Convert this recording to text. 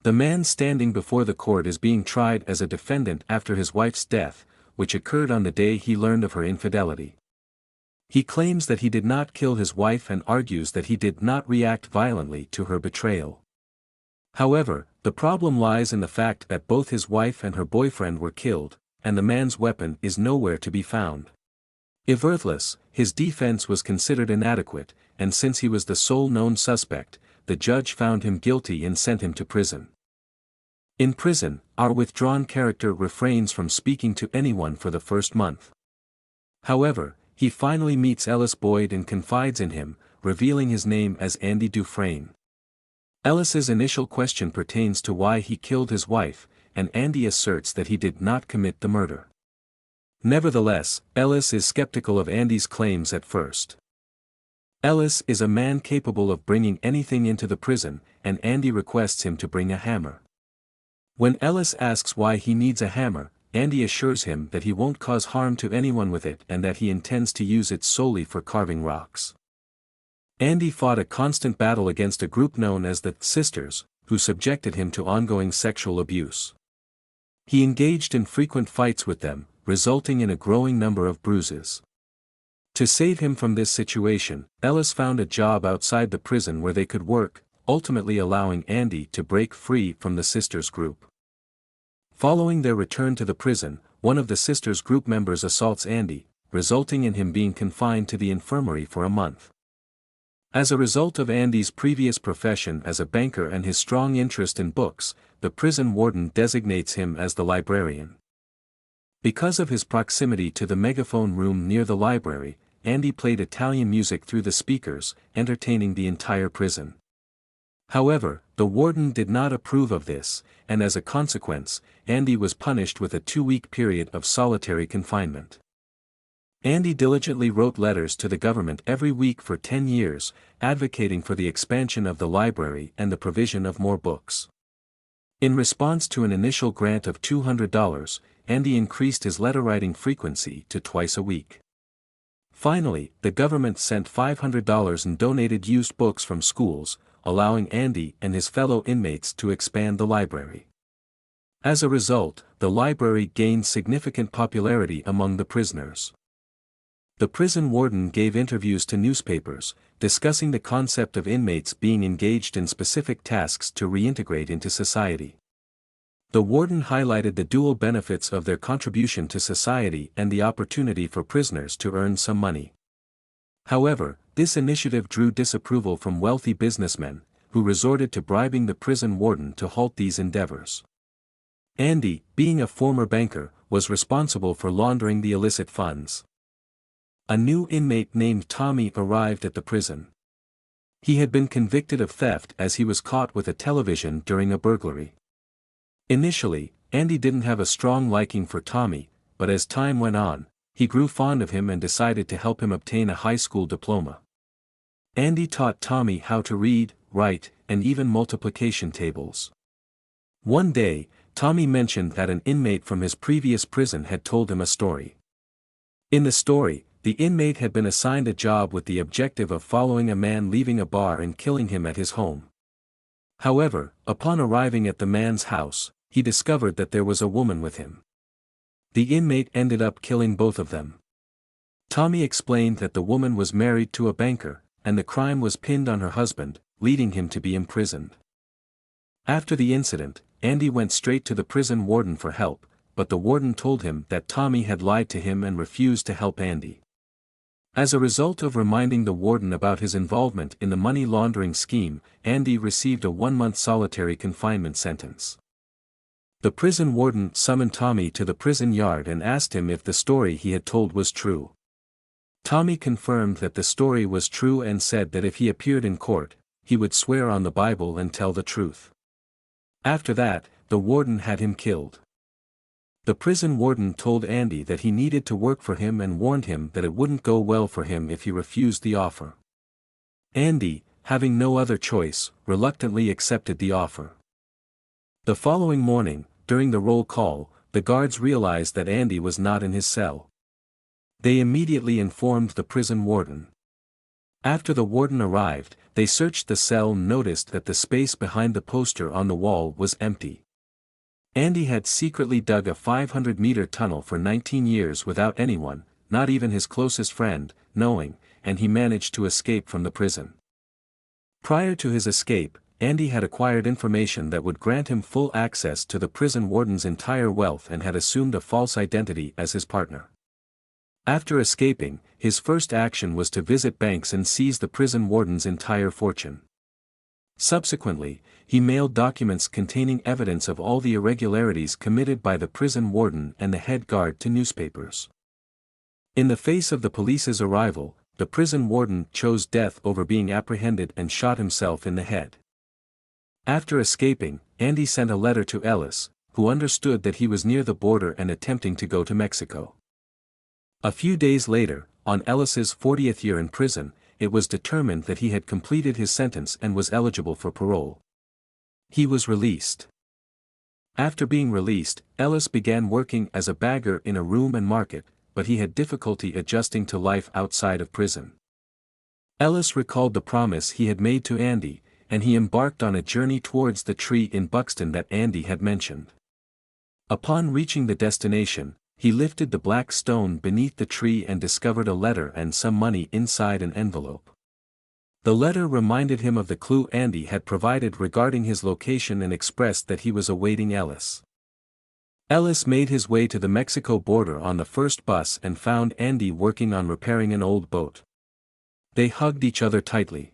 The man standing before the court is being tried as a defendant after his wife's death, which occurred on the day he learned of her infidelity. He claims that he did not kill his wife and argues that he did not react violently to her betrayal. However, the problem lies in the fact that both his wife and her boyfriend were killed, and the man's weapon is nowhere to be found. If ruthless, his defense was considered inadequate, and since he was the sole known suspect, the judge found him guilty and sent him to prison. In prison, our withdrawn character refrains from speaking to anyone for the first month. However, he finally meets Ellis Boyd and confides in him, revealing his name as Andy Dufresne. Ellis's initial question pertains to why he killed his wife, and Andy asserts that he did not commit the murder. Nevertheless, Ellis is skeptical of Andy's claims at first. Ellis is a man capable of bringing anything into the prison, and Andy requests him to bring a hammer. When Ellis asks why he needs a hammer, Andy assures him that he won't cause harm to anyone with it and that he intends to use it solely for carving rocks. Andy fought a constant battle against a group known as the Sisters, who subjected him to ongoing sexual abuse. He engaged in frequent fights with them, resulting in a growing number of bruises. To save him from this situation, Ellis found a job outside the prison where they could work, ultimately allowing Andy to break free from the Sisters group. Following their return to the prison, one of the Sisters group members assaults Andy, resulting in him being confined to the infirmary for a month. As a result of Andy's previous profession as a banker and his strong interest in books, the prison warden designates him as the librarian. Because of his proximity to the megaphone room near the library, Andy played Italian music through the speakers, entertaining the entire prison. However, the warden did not approve of this, and as a consequence, Andy was punished with a 2-week period of solitary confinement. Andy diligently wrote letters to the government every week for 10 years, advocating for the expansion of the library and the provision of more books. In response to an initial grant of $200, Andy increased his letter-writing frequency to twice a week. Finally, the government sent $500 in donated used books from schools, allowing Andy and his fellow inmates to expand the library. As a result, the library gained significant popularity among the prisoners. The prison warden gave interviews to newspapers, discussing the concept of inmates being engaged in specific tasks to reintegrate into society. The warden highlighted the dual benefits of their contribution to society and the opportunity for prisoners to earn some money. However, this initiative drew disapproval from wealthy businessmen, who resorted to bribing the prison warden to halt these endeavors. Andy, being a former banker, was responsible for laundering the illicit funds. A new inmate named Tommy arrived at the prison. He had been convicted of theft as he was caught with a television during a burglary. Initially, Andy didn't have a strong liking for Tommy, but as time went on, he grew fond of him and decided to help him obtain a high school diploma. Andy taught Tommy how to read, write, and even multiplication tables. One day, Tommy mentioned that an inmate from his previous prison had told him a story. In the story, the inmate had been assigned a job with the objective of following a man leaving a bar and killing him at his home. However, upon arriving at the man's house, he discovered that there was a woman with him. The inmate ended up killing both of them. Tommy explained that the woman was married to a banker, and the crime was pinned on her husband, leading him to be imprisoned. After the incident, Andy went straight to the prison warden for help, but the warden told him that Tommy had lied to him and refused to help Andy. As a result of reminding the warden about his involvement in the money laundering scheme, Andy received a 1-month solitary confinement sentence. The prison warden summoned Tommy to the prison yard and asked him if the story he had told was true. Tommy confirmed that the story was true and said that if he appeared in court, he would swear on the Bible and tell the truth. After that, the warden had him killed. The prison warden told Andy that he needed to work for him and warned him that it wouldn't go well for him if he refused the offer. Andy, having no other choice, reluctantly accepted the offer. The following morning, during the roll call, the guards realized that Andy was not in his cell. They immediately informed the prison warden. After the warden arrived, they searched the cell and noticed that the space behind the poster on the wall was empty. Andy had secretly dug a 500-meter tunnel for 19 years without anyone, not even his closest friend, knowing, and he managed to escape from the prison. Prior to his escape, Andy had acquired information that would grant him full access to the prison warden's entire wealth and had assumed a false identity as his partner. After escaping, his first action was to visit banks and seize the prison warden's entire fortune. Subsequently, he mailed documents containing evidence of all the irregularities committed by the prison warden and the head guard to newspapers. In the face of the police's arrival, the prison warden chose death over being apprehended and shot himself in the head. After escaping, Andy sent a letter to Ellis, who understood that he was near the border and attempting to go to Mexico. A few days later, on Ellis's 40th year in prison, it was determined that he had completed his sentence and was eligible for parole. He was released. After being released, Ellis began working as a bagger in a room and market, but he had difficulty adjusting to life outside of prison. Ellis recalled the promise he had made to Andy, and he embarked on a journey towards the tree in Buxton that Andy had mentioned. Upon reaching the destination, he lifted the black stone beneath the tree and discovered a letter and some money inside an envelope. The letter reminded him of the clue Andy had provided regarding his location and expressed that he was awaiting Ellis. Ellis made his way to the Mexico border on the first bus and found Andy working on repairing an old boat. They hugged each other tightly.